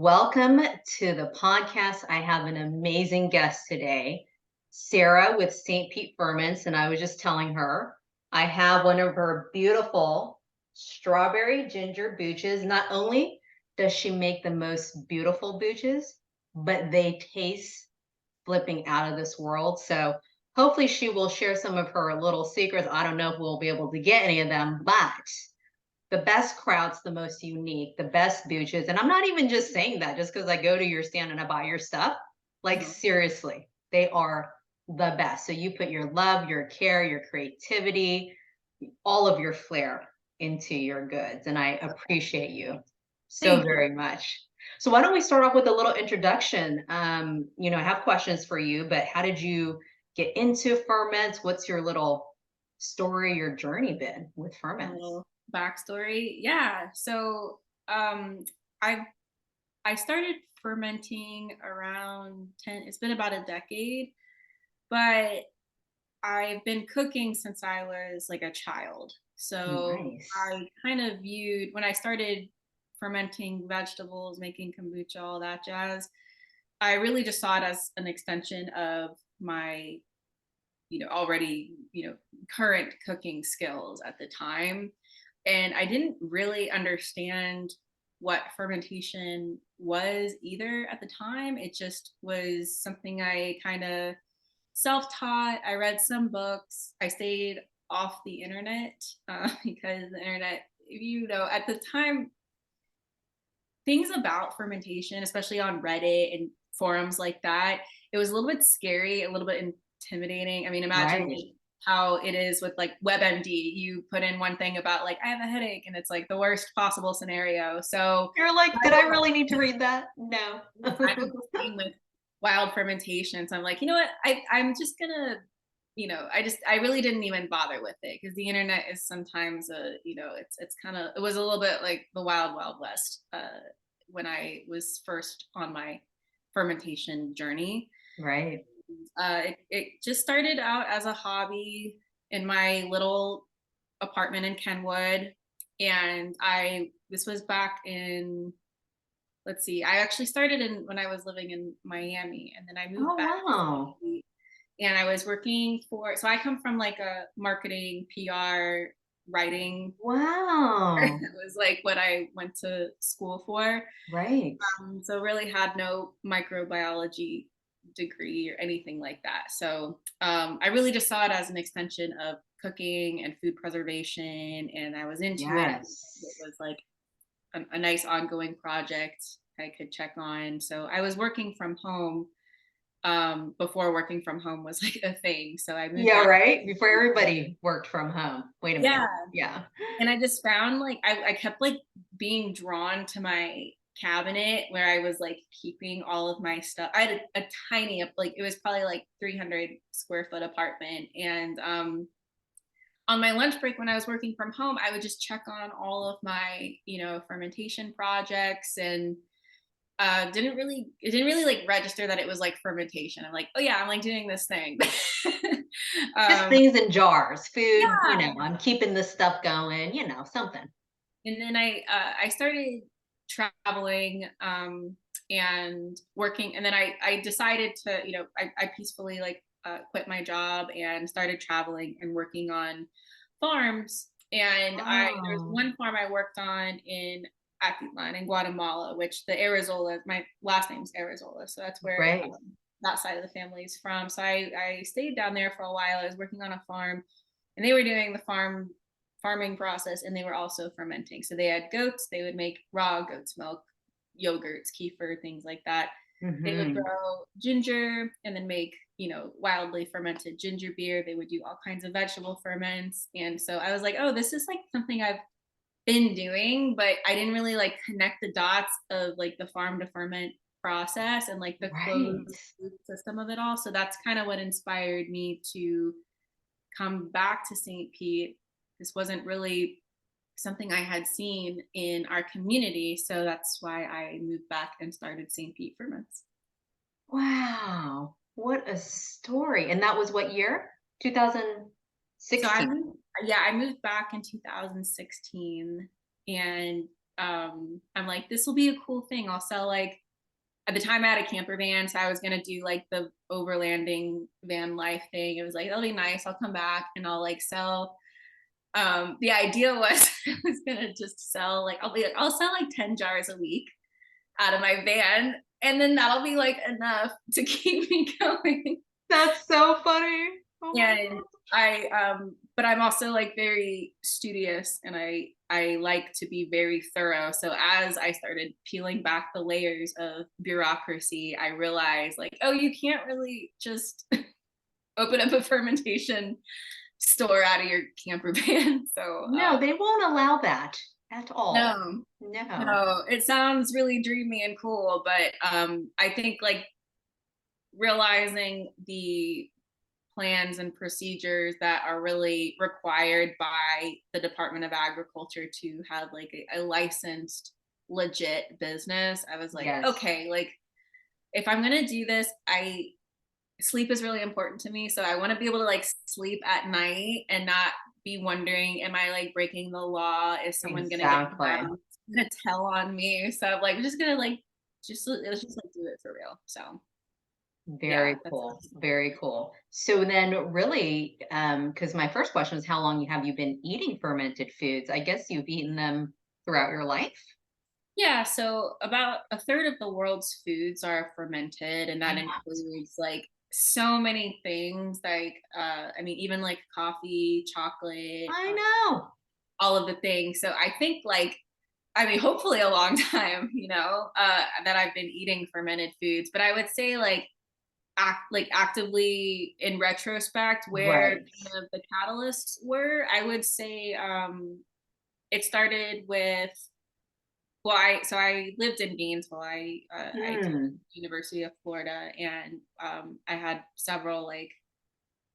Welcome to the podcast. I have an amazing guest today, Sarah with St. Pete Ferments. And I was just telling her I have one of her beautiful strawberry ginger booches. Not only does she make the most beautiful booches, but they taste flipping out of this world. So hopefully she will share some of her little secrets. I don't know if we'll be able to get any of them, but the best krauts, the most unique, the best booches. And I'm not even just saying that just because I go to your stand and I buy your stuff. Like, Mhm. seriously, they are the best. So you put your love, your care, your creativity, all of your flair into your goods. And I appreciate you so Thank you. very much. So why don't we start off with a little introduction? I have questions for you, but how did you get into ferments? What's your little story, your journey been with A ferments? little backstory. Yeah. Um I I started fermenting around 10, it's been about a decade, but I've been cooking since I was like a child. So Nice. I kind of viewed when I started fermenting vegetables, making kombucha, all that jazz, I really just saw it as an extension of my already, current cooking skills at the time. And I didn't really understand what fermentation was either at the time. It just was something I kind of self taught. I read some books. I stayed off the internet because the internet, at the time, things about fermentation, especially on Reddit and forums like that, it was a little bit scary, a little bit intimidating. I mean, imagine Right. how it is with like WebMD. You put in one thing about like I have a headache, and it's like the worst possible scenario. So You're like, I "Did I was really need to read that?" No. kind of the same with wild fermentation. So I'm like, you know what? I'm just gonna, I really didn't even bother with it because the internet is sometimes it's kind of, it was a little bit like the wild wild west when I was first on my fermentation journey. Right. It just started out as a hobby in my little apartment in Kenwood, and I this was back in, let's see, I actually started in when I was living in Miami, and then I moved Oh, back to wow. Philly, and I was working for, so I come from like a marketing, PR, writing. Wow. It was like what I went to school for. Right. So really had no microbiology degree or anything like that. So I really just saw it as an extension of cooking and food preservation, and I was into it. It Yes. was like a nice ongoing project I could check on. So I was working from home before working from home was like a thing. So I moved Yeah, back. right? Before everybody worked from home. Wait a Yeah. minute. Yeah. And I just found like I kept like being drawn to my cabinet where I was like keeping all of my stuff. I had a tiny, like it was probably like 300 square foot apartment. And on my lunch break when I was working from home, I would just check on all of my, fermentation projects, and it didn't really like register that it was like fermentation. I'm like, oh yeah, I'm like doing this thing. Just um things in jars, food, yeah. I'm keeping this stuff going, something. And then I started traveling and working, and then I decided to, I peacefully like quit my job and started traveling and working on farms. And I there's Oh, one farm I worked on in Atitlan in Guatemala, which the Arrazola, my last name's Arrazola, so that's where great. that side of the family is from. So I stayed down there for a while. I was working on a farm, and they were doing the farming process, and they were also fermenting. So they had goats, they would make raw goat's milk, yogurts, kefir, things like that. They would Mhm. grow ginger and then make, wildly fermented ginger beer. They would do all kinds of vegetable ferments. And so I was like, oh, this is like something I've been doing, but I didn't really like connect the dots of like the farm to ferment process and like the Right. closed loop system of it all. So that's kind of what inspired me to come back to St. Pete. This wasn't really something I had seen in our community, so that's why I moved back and started St. Pete Ferments. Wow. What a story. And that was what year? So 2016. I moved back in 2016, and I'm like, this will be a cool thing. I'll sell like, at the time I had a camper van, so I was gonna do like the overlanding van life thing. It was like, that'll be nice. I'll come back and I'll like sell. The idea was I was gonna just sell like, I'll sell like 10 jars a week out of my van, and then that'll be like enough to keep me going. That's so funny. Oh my And but I'm also like very studious, and I like to be very thorough. So as I started peeling back the layers of bureaucracy, I realized like, oh, you can't really just open up a fermentation store out of your camper van. So no, they won't allow that at all. no, No. no, it sounds really dreamy and cool, but I think like realizing the plans and procedures that are really required by the Department of Agriculture to have like a licensed legit business, I was like, Yes. okay, like if I'm gonna do this, I sleep is really important to me. So I want to be able to like sleep at night and not be wondering, am I like breaking the law? Is someone gonna get Exactly. gonna tell on me? So I'm like, I'm just gonna like let's just like do it for real. So yeah, Very that's cool. Very cool. So then really, because my first question was how long have you been eating fermented foods? I guess you've eaten them throughout your life. yeah. So about a third of the world's foods are fermented, and that What? includes like so many things like I mean even like coffee, chocolate, I know. all of the things. So I think like I mean hopefully a long time, that I've been eating fermented foods, but I would say like actively in retrospect where Right. kind of the catalysts were, I would say it started with well I lived in Gainesville. I attended Hmm. University of Florida, and I had several like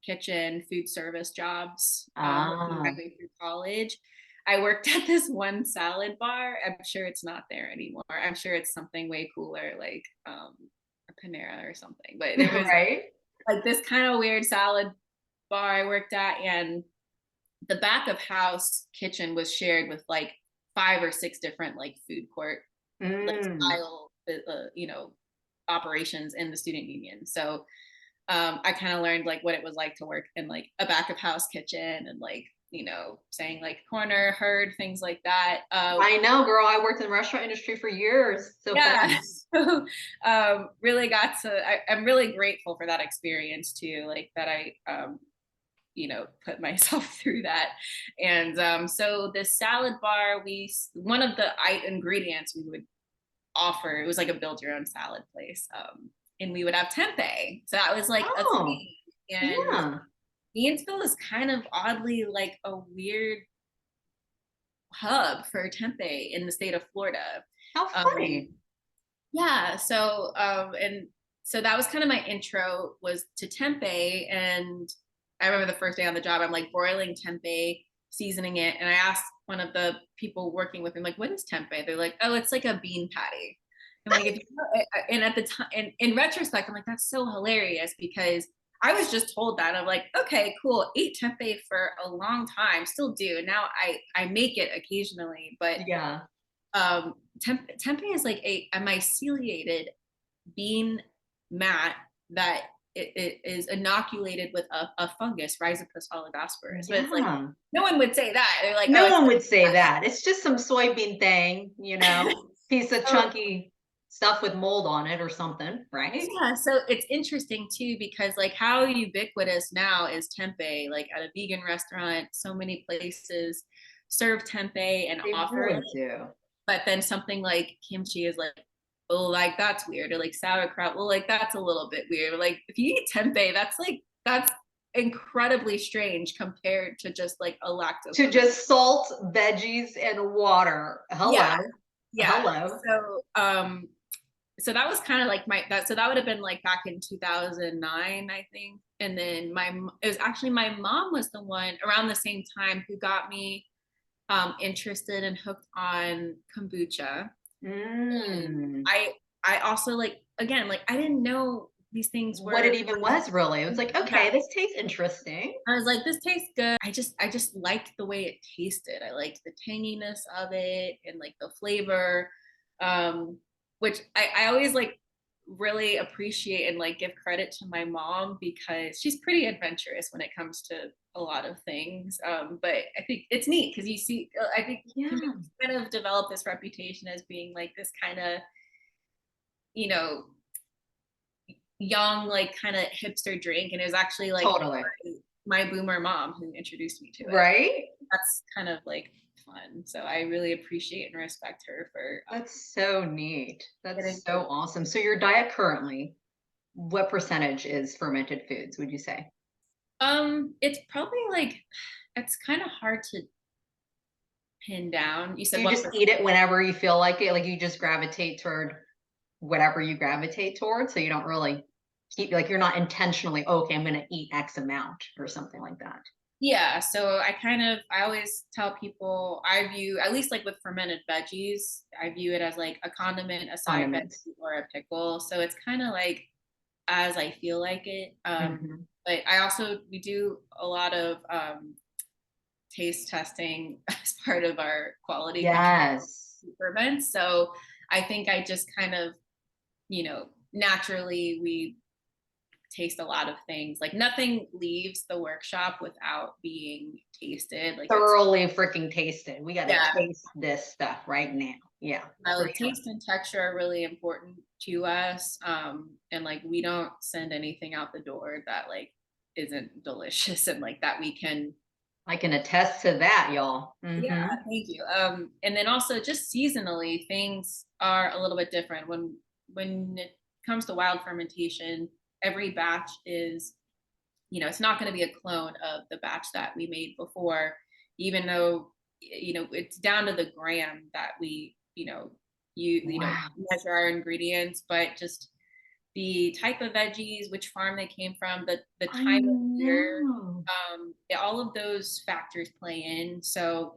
kitchen food service jobs working my Ah, way through college. I worked at this one salad bar. I'm sure it's not there anymore. I'm sure it's something way cooler like a Panera or something. But there was right. like this kind of weird salad bar I worked at, and the back of house kitchen was shared with like 5 or 6 different like food court like Mm. style operations in the student union. So I kind of learned like what it was like to work in like a back of house kitchen, and like saying like corner herd things like that. I know, girl. I worked in the restaurant industry for years. So Yeah. fun. So really got to I'm really grateful for that experience too, like that I put myself through that. And so this salad bar, one of the ingredients we would offer, it was like a build your own salad place, and we would have tempeh. So that was like a Oh, thing. And yeah. Gainesville is kind of oddly like a weird hub for tempeh in the state of Florida. How um, funny. yeah, so and so that was kind of my intro was to tempeh. And I remember the first day on the job, I'm like broiling tempeh, seasoning it, and I asked one of the people working with me, like, what is tempeh? They're like, oh, it's like a bean patty. I'm like, and at the time, and in retrospect, I'm like, that's so hilarious because I was just told that. I'm like, okay, cool. Ate tempeh for a long time, still do. Now I make it occasionally, but Yeah. tempeh is like a myceliated bean mat that it is inoculated with a fungus, Rhizopus oligosporus. But it's like Yeah. no one would say that. They're like, oh, No it's one would say that. It's just some soybean thing, piece of so chunky stuff with mold on it or something, right? yeah. So it's interesting too because like how ubiquitous now is tempeh. Like at a vegan restaurant, so many places serve tempeh and They offer it. really do. But then something like kimchi is like, oh, like that's weird. Or like sauerkraut, well, like that's a little bit weird. Or like if you eat tempeh, that's incredibly strange compared to just like a lactose To ferment. just salt, veggies, and water. Yeah, Hello. yeah. Hello. So that was kind of like so that would have been like back in 2009, I think. And then it was actually my mom was the one around the same time who got me interested and hooked on kombucha. And Mm. I also like again like I didn't know these things what were it even was really. It was like, yeah. okay, this tastes interesting. I was like, this tastes good. I just liked the way it tasted. I liked the tanginess of it and like the flavor. Which I always like really appreciate and like give credit to my mom because she's pretty adventurous when it comes to a lot of things. But I think it's neat because you see, I think Yeah, Canoe's kind of developed this reputation as being like this kind of, you know, young, like kind of hipster drink. And it was actually like totally. my boomer mom who introduced me to it. Right? That's kind of like fun. So I really appreciate and respect her for That's so neat. getting That's to. so awesome. So your diet currently, what percentage is fermented foods, would you say? It's probably like it's kind of hard to pin down. You Do said you what just eat it whenever you feel like it? Like you just gravitate toward whatever you gravitate towards, so you don't really keep like you're not intentionally, "Oh, okay, I'm gonna eat X amount or something like that. Yeah, so I always tell people I view at least like with fermented veggies, I view it as like a condiment, a side Condiments. veggie, or a pickle. So it's kind of like as I feel like it. Mhm. But I also we do a lot of taste testing as part of our quality control Yes. ferments. So I think I just kind of, naturally we taste a lot of things. Like nothing leaves the workshop without being tasted. Like it's Thoroughly freaking tasted. We gotta yeah, taste this stuff right now. Yeah, for like sure. taste and texture are really important to us. And like we don't send anything out the door that like isn't delicious and like that we can. I can attest to that, y'all. Yeah, Mhm. thank you. And then also just seasonally, things are a little bit different. When it comes to wild fermentation, every batch is, it's not going to be a clone of the batch that we made before, even though, it's down to the gram that we, Wow. measure our ingredients, but just the type of veggies, which farm they came from, the I time of year, know. all of those factors play in. So,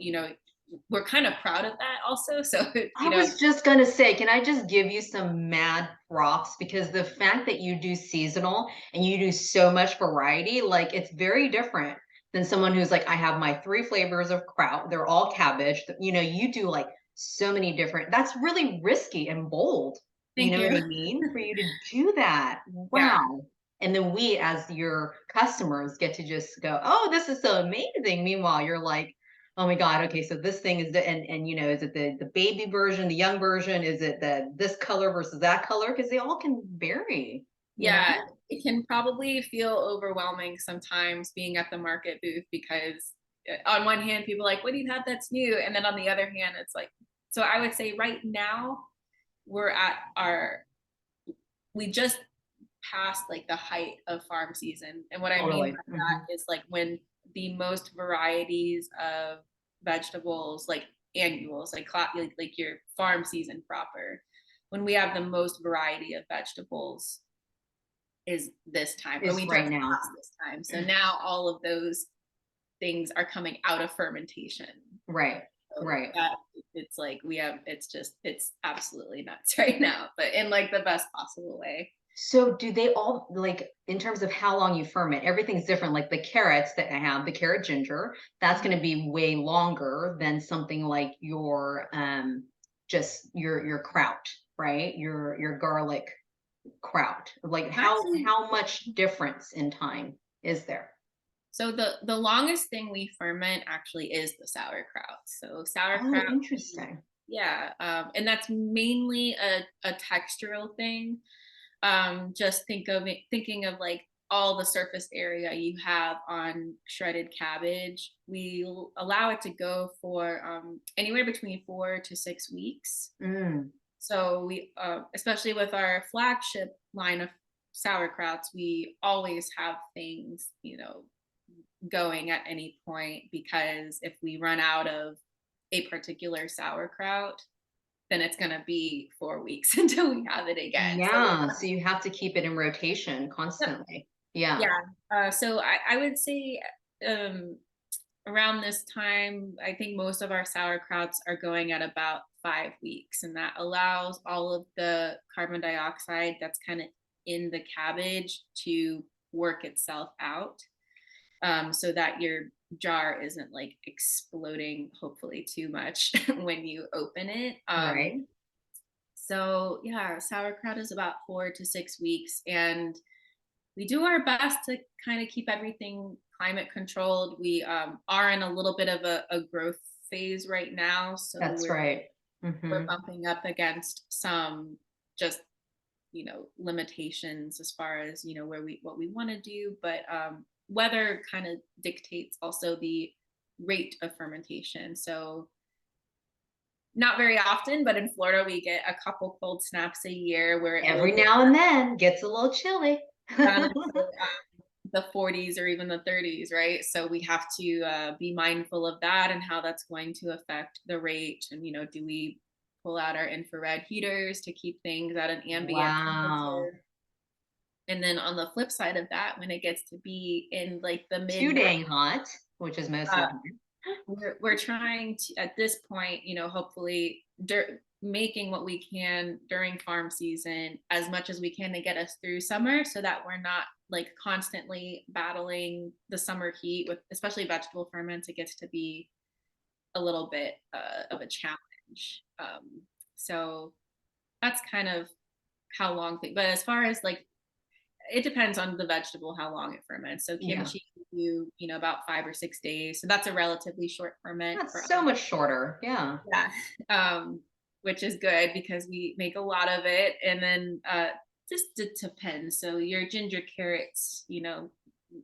we're kind of proud of that also. So, I was just gonna say, can I just give you some mad props because the fact that you do seasonal and you do so much variety, like it's very different than someone who's like, I have my 3 flavors of kraut. They're all cabbage. You do like so many different. That's really risky and bold. You thank know what you. I mean? For you to do that. Yeah. Wow. And then we, as your customers, get to just go, oh, this is so amazing. Meanwhile, you're like, oh my God, okay, so this thing is the and is it the baby version, the young version? Is it the this color versus that color? Because they all can vary, you know? Yeah. It can probably feel overwhelming sometimes being at the market booth because on one hand, people are like, what do you have that's new? And then on the other hand, it's like, so I would say right now, we're at we just passed like the height of farm season. And what I mean by Totally. Mhm. that is like when the most varieties of vegetables, like annuals, like your farm season proper, when we have the most variety of vegetables is this time. And Is we just right now. passed this time. So now all of those things are coming out of fermentation. Right. So Right. that it's like it's absolutely nuts right now, but in like the best possible way. So do they all like in terms of how long you ferment, everything's different. Like the carrots that I have, the carrot ginger, that's going to be way longer than something like your just your kraut, right? Your garlic kraut. Like Actually, how much difference in time is there? so the longest thing we ferment actually is the sauerkraut. So sauerkraut, Oh, interesting. yeah, and that's mainly a textural thing. Just thinking of like all the surface area you have on shredded cabbage. We allow it to go for anywhere between 4 to 6 weeks. Mm, So we, especially with our flagship line of sauerkrauts, we always have things, going at any point because if we run out of a particular sauerkraut, then it's going to be 4 weeks until we have it again. So yeah. So you have to keep it in rotation yep, constantly. Yeah. yeah. So I would say um, around this time, I think most of our sauerkrauts are going at about 5 weeks, and that allows all of the carbon dioxide that's kind of in the cabbage to work itself out, so that your jar isn't like exploding, hopefully too much when you open it. Right. So yeah, sauerkraut is about 4 to 6 weeks, and we do our best to kind of keep everything climate controlled. We are in a little bit of a growth phase right now, so That's right. we're Hmm. bumping up against some just limitations as far as where we what we want to do, but weather kind of dictates also the rate of fermentation. So not very often, but in Florida we get a couple cold snaps a year where it will Every get now and then gets a little chilly. down into the 40s or even the 30s, right? So we have to be mindful of that and how that's going to affect the rate. And do we pull out our infrared heaters to keep things at an ambient Wow. temperature? And then on the flip side of that, when it gets to be in like the Too mid 90s, dang hot, which is most of uh, the time. we're trying to, at this point, hopefully making what we can during farm season as much as we can to get us through summer, so that we're not like constantly battling the summer heat with, especially vegetable ferments. It gets to be a little bit of a challenge. So that's kind of how long but as far as like, it depends on the vegetable how long it ferments. So Yeah. kimchi about 5 or 6 days, so that's a relatively short ferment for That's us. so much shorter. Yeah. Yeah. Which is good because we make a lot of it. And then just it depends. So your ginger carrots,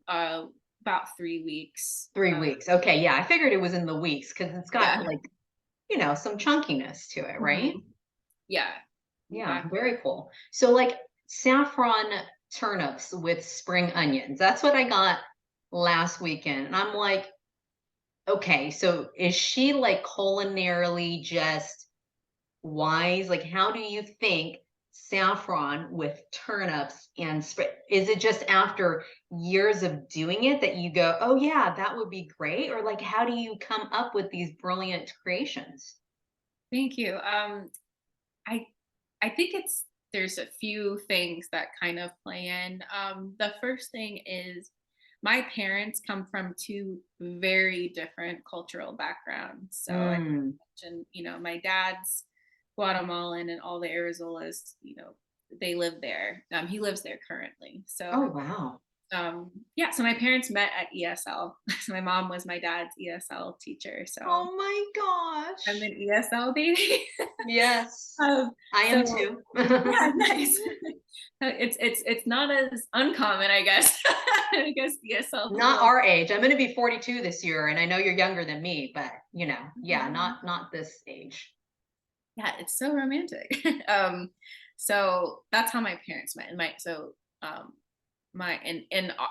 uh about 3 weeks. 3 weeks. Okay. Yeah. I figured it was in the weeks because it's got Yeah. like, some chunkiness to it, right? Mhm. Yeah, Yeah. exactly. Very cool. So, like saffron turnips with spring onions. That's what I got last weekend. And I'm like, okay, so is she like culinarily just wise? Like, how do you think saffron with turnips and is it just after years of doing it that you go, oh yeah, that would be great? Or like, how do you come up with these brilliant creations? Thank you. I I think there's a few things that kind of play in. The first thing is my parents come from two very different cultural backgrounds. So I Mm. mentioned, my dad's Guatemalan, and all the Arrazolas, they live there. He lives there currently. Oh So wow. yeah, so my parents met at ESL. So my mom was my dad's ESL teacher. So Oh my I'm gosh. an ESL baby. Yes, um, I so am too. yeah, nice. It's not as uncommon, I guess. I guess ESL is a Not little. our age. I'm gonna be 42 this year, and I know you're younger than me, but yeah, Mhm. not this age. Yeah, it's so romantic. So that's how my parents met, and um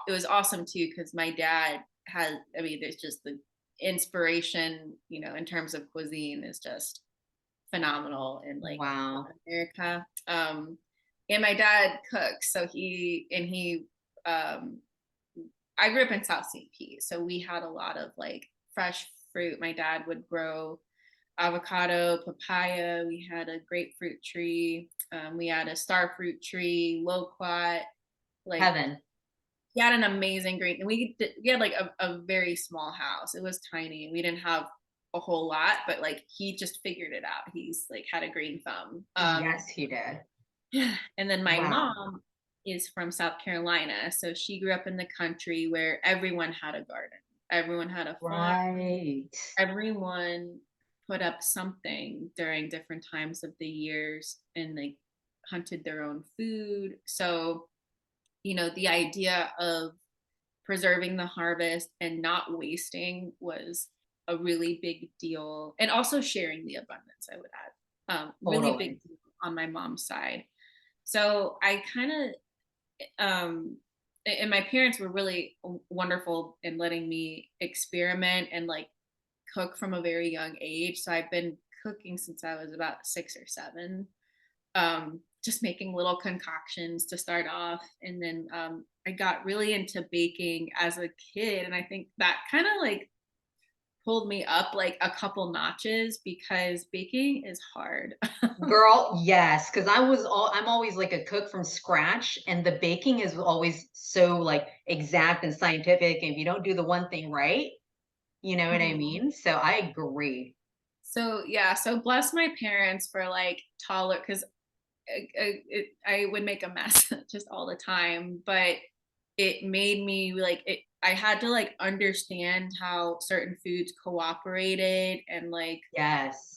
it was awesome too because my dad has. I mean, there's just the inspiration, in terms of cuisine is just phenomenal in like Wow. America. And my dad cooks, so he um I grew up in South St. Pete, so we had a lot of like fresh fruit. My dad would grow avocado, papaya. We had a grapefruit tree. We had a star fruit tree, loquat. Like Heaven. he had an amazing green. And we had like a very small house. It was tiny. We didn't have a whole lot, but like he just figured it out. He's like had a green thumb. Yes, he did. And then my Wow. mom is from South Carolina. So she grew up in the country where everyone had a garden, everyone had a farm, Right. everyone put up something during different times of the years, and they hunted their own food. So, the idea of preserving the harvest and not wasting was a really big deal. And also sharing the abundance, I would add. Really big Totally. deal on my mom's side. So I kind of, and my parents were really wonderful in letting me experiment and like cook from a very young age. So I've been cooking since I was about 6 or 7, just making little concoctions to start off. And then I got really into baking as a kid. And I think that kind of like pulled me up like a couple notches because baking is hard. Girl, yes, because I'm always like a cook from scratch, and the baking is always so like exact and scientific. And if you don't do the one thing right, you know what I Mhm. mean? So I agree. So yeah, so bless my parents for like because I would make a mess just all the time, but it made me like it. I had to like understand how certain foods cooperated and like Yes.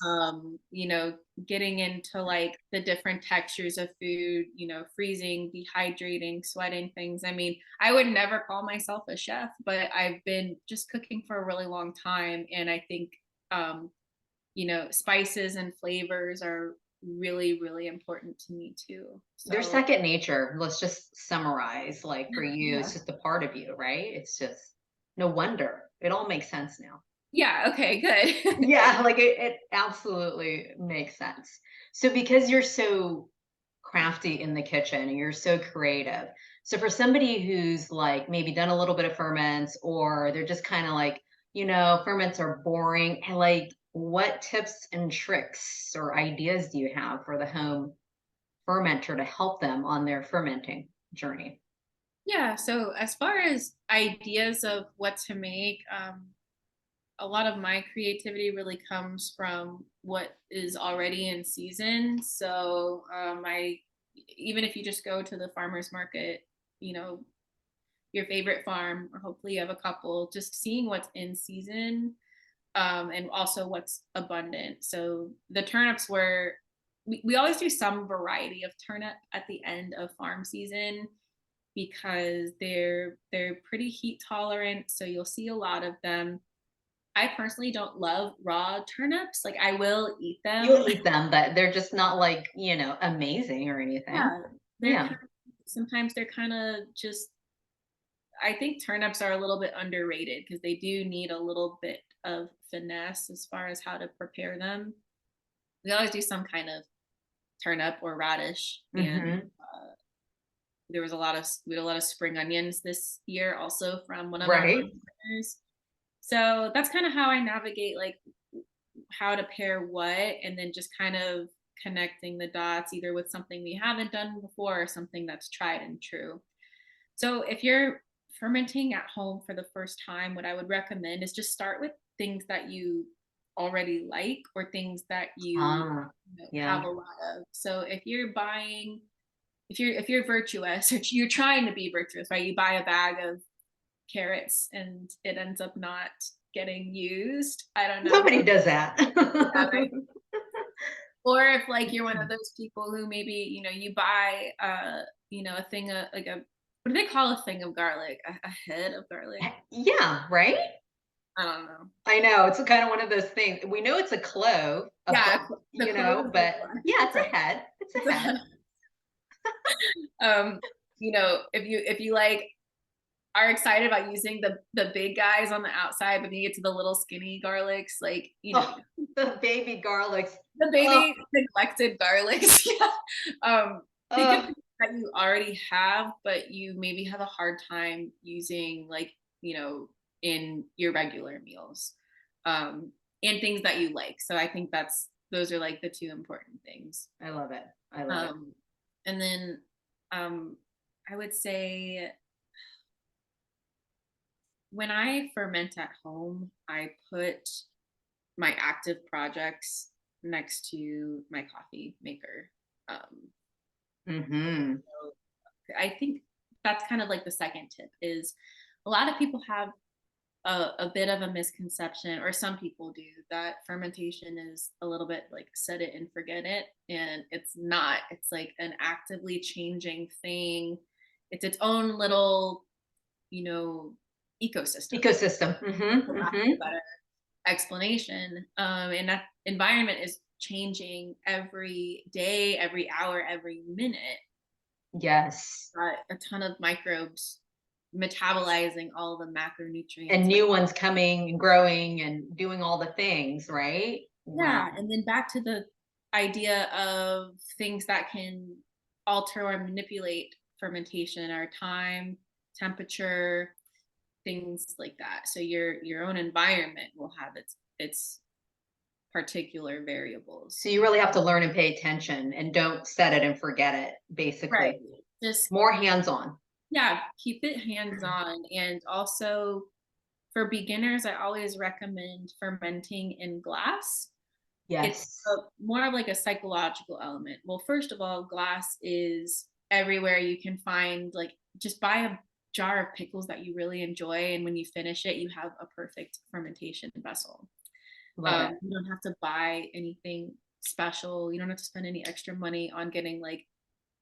you know, getting into like the different textures of food, you know, freezing, dehydrating, sweating things. I mean, I would never call myself a chef, but I've been just cooking for a really long time. And I think, um, you know, spices and flavors are really, really important to me too. They're So, second nature. Let's just summarize. Like for you, it's yeah. just a part of you, right? It's just no wonder. It all makes sense now. Yeah. Okay. Good. Yeah, like it absolutely makes sense. So because you're so crafty in the kitchen and you're so creative. So for somebody who's like maybe done a little bit of ferments or they're just kind of like, ferments are boring, and like what tips and tricks or ideas do you have for the home fermenter to help them on their fermenting journey? Yeah. So, as far as ideas of what to make, a lot of my creativity really comes from what is already in season. So I even if you just go to the farmers market, you know, your favorite farm, or hopefully you have a couple, just seeing what's in season, and also what's abundant. So the turnips were we always do some variety of turnip at the end of farm season because they're pretty heat tolerant. So you'll see a lot of them. I personally don't love raw turnips. Like I will eat them. You'll eat them, but they're just not like, amazing or anything. Yeah, they're Yeah. kind sometimes they're kind of just I think turnips are a little bit underrated because they do need a little bit of finesse as far as how to prepare them. We always do some kind of turnip or radish, and Hmm. there was we had a lot of spring onions this year also from one of our Right. farm partners. So that's kind of how I navigate like how to pair what, and then just kind of connecting the dots either with something we haven't done before or something that's tried and true. So if you're fermenting at home for the first time, what I would recommend is just start with things that you already like or things that Ah, have yeah. a lot of. So if you're buying if you're virtuous or you're trying to be virtuous, right? You buy a bag of carrots and it ends up not getting used. I don't know. Nobody does that. Yeah, right. Or if like you're one of those people who maybe, you know, you buy you know, a thing of like a what do they call a thing of garlic? A head of garlic? Yeah, right? I don't know. I know, it's kind of one of those things. We know it's a clove, Yeah, the clove is the but one. yeah, it's a head. It's It's a head. a you know, if you like are excited about using the big guys on the outside, but then you get to the little skinny garlics, like, you know, Oh, the baby garlics. the Oh, baby neglected garlics. Yeah. Think of oh, things that you already have, but you maybe have a hard time using, like, you know, in your regular meals, and things that you like. So I think those are like the two important things. I love it. I love it. Um, and then um, I would say when I ferment at home, I put my active projects next to my coffee maker. Um, Mhm. so I think that's kind of like the second tip is a lot of people have a bit of a misconception, or some people do, that fermentation is a little bit like set it and forget it. And it's not, it's like an actively changing thing. It's its own little, you know, ecosystem, Ecosystem. Mhm, for lack of a mhm. better explanation. And that environment is changing every day, every hour, every minute. Yes. A ton of microbes metabolizing all the And macronutrients. new ones coming and growing and doing all the things, right? Yeah, Wow. and then back to the idea of things that can alter or manipulate fermentation are time, temperature, things like that. So your own environment will have its particular variables. So you really have to learn and pay attention and don't set it and forget it, Right. basically. Just More hands-on. yeah, keep it hands-on. And also for beginners, I always recommend fermenting in glass. It's Yes. more of like a psychological element. Well, first of all, glass is everywhere. You can find like just buy a jar of pickles that you really enjoy, and when you finish it, you have a perfect fermentation vessel. Love it. You don't have to buy anything special. You don't have to spend any extra money on getting like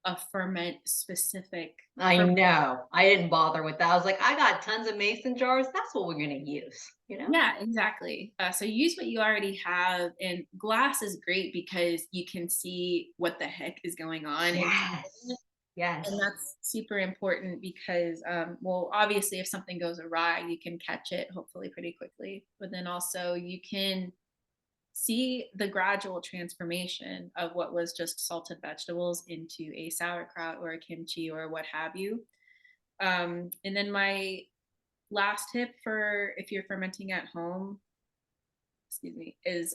a ferment specific. I know. I didn't bother with that. I was like, I got tons of mason jars. That's what we're going to use, you know? Yeah, exactly. So use what you already have, and glass is great because you can see what the heck is going on inside of it. Yes. Yes. And that's super important because, well, obviously, if something goes awry, you can catch it hopefully pretty quickly. But then also, you can see the gradual transformation of what was just salted vegetables into a sauerkraut or a kimchi or what have you. And then my last tip for if you're fermenting at home, excuse me, is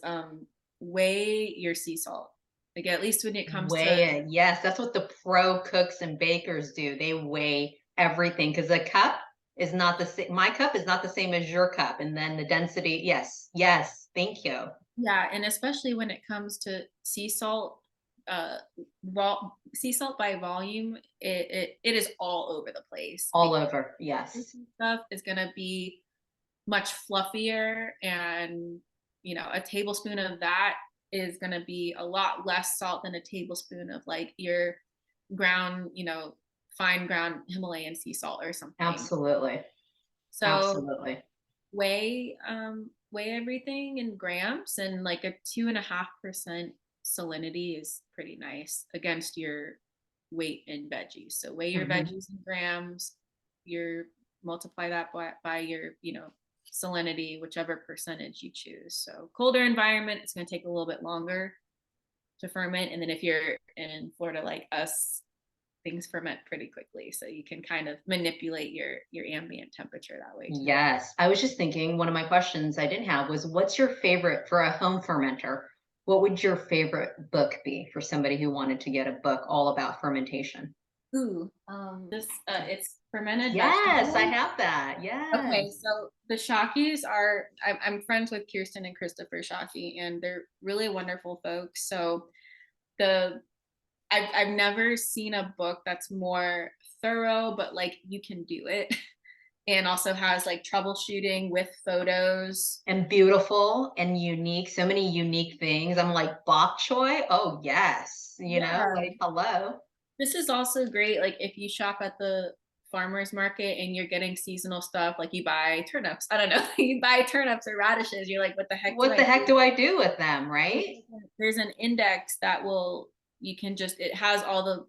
weigh your sea salt. Like at least when it comes to Weigh it. Yes. That's what the pro cooks and bakers do. They weigh everything because a cup is not the same. My cup is not the same as your cup. And then the density. Yes. Yes. Thank you. yeah, and especially when it comes to sea salt, uh, sea salt by volume, it is all over the place All because over. Yes. stuff is gonna be much fluffier, and a tablespoon of that is going to be a lot less salt than a tablespoon of like your ground, fine ground Himalayan sea salt or something. Absolutely. So Absolutely. weigh everything in grams, and like a 2.5% salinity is pretty nice against your weight in veggies. So weigh your Mhm. veggies in grams, your multiply that by your salinity, whichever percentage you choose. So colder environment, it's going to take a little bit longer to ferment, and then if you're in Florida like us, things ferment pretty quickly, so you can kind of manipulate your ambient temperature that way too. Yes. I was just thinking, one of my questions I didn't have was what's your favorite for a home fermenter? What would your favorite book be for somebody who wanted to get a book all about fermentation? Ooh, this it's fermented Yes, I vegetables. have that. Okay, Yes. so the Shakis are I'm friends with Kirsten and Christopher Shaki, and they're really wonderful folks. So the I've never seen a book that's more thorough, but like you can do it, and also has like troubleshooting with photos. And beautiful and unique. So many unique things. I'm like, bok choy? Oh, yes. Yeah, Like, hello. this is also great. Like if you shop at the farmers market and you're getting seasonal stuff, like you buy turnips. I don't know, you buy turnips or radishes. You're like, what the heck do What I the heck do? do I do with them, right? There's an index that will you can just it has all the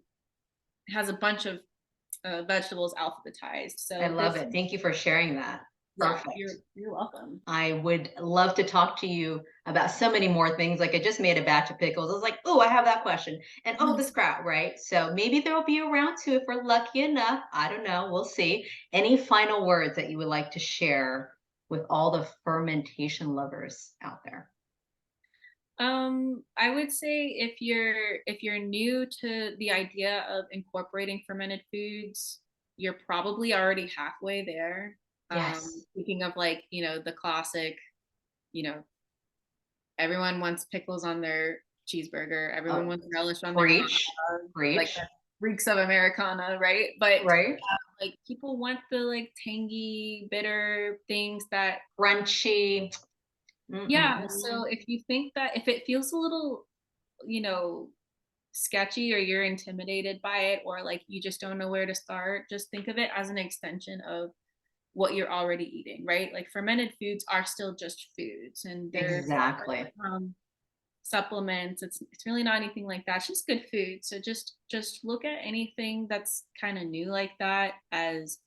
has a bunch of vegetables alphabetized. I So love this it. Thank you for sharing that. yeah, Perfect. you're welcome. I would love to talk to you about so many more things. Like I just made a batch of pickles. I was like, oh, I have that question. And oh, this sprout, right? So maybe there will be a round two if we're lucky enough. I don't know. We'll see. Any final words that you would like to share with all the fermentation lovers out there? I would say if you're new to the idea of incorporating fermented foods, you're probably already halfway there. Yes. Speaking of like, the classic, you know, everyone wants pickles on their cheeseburger, everyone Oh, wants relish on their hot preach. dog, like Preach. that reeks of Americana, right? But Right. like people want the like tangy, bitter things that Crunchy. yeah, Mm-mm. so if you think that if it feels a little, you know, sketchy or you're intimidated by it or like you just don't know where to start, just think of it as an extension of what you're already eating, right? Like fermented foods are still just foods and they're Exactly. supplements. It's really not anything like that. It's just good food. So just look at anything that's kind of new like that as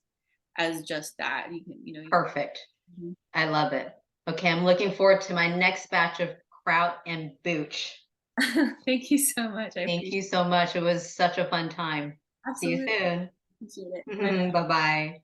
just that. You can, Perfect. Mhm. I love it. Okay, I'm looking forward to my next batch of kraut and booch. Thank you so much. I Thank you appreciate so much. It was such a fun time. it. See you Absolutely soon. appreciate it. Bye. Bye bye.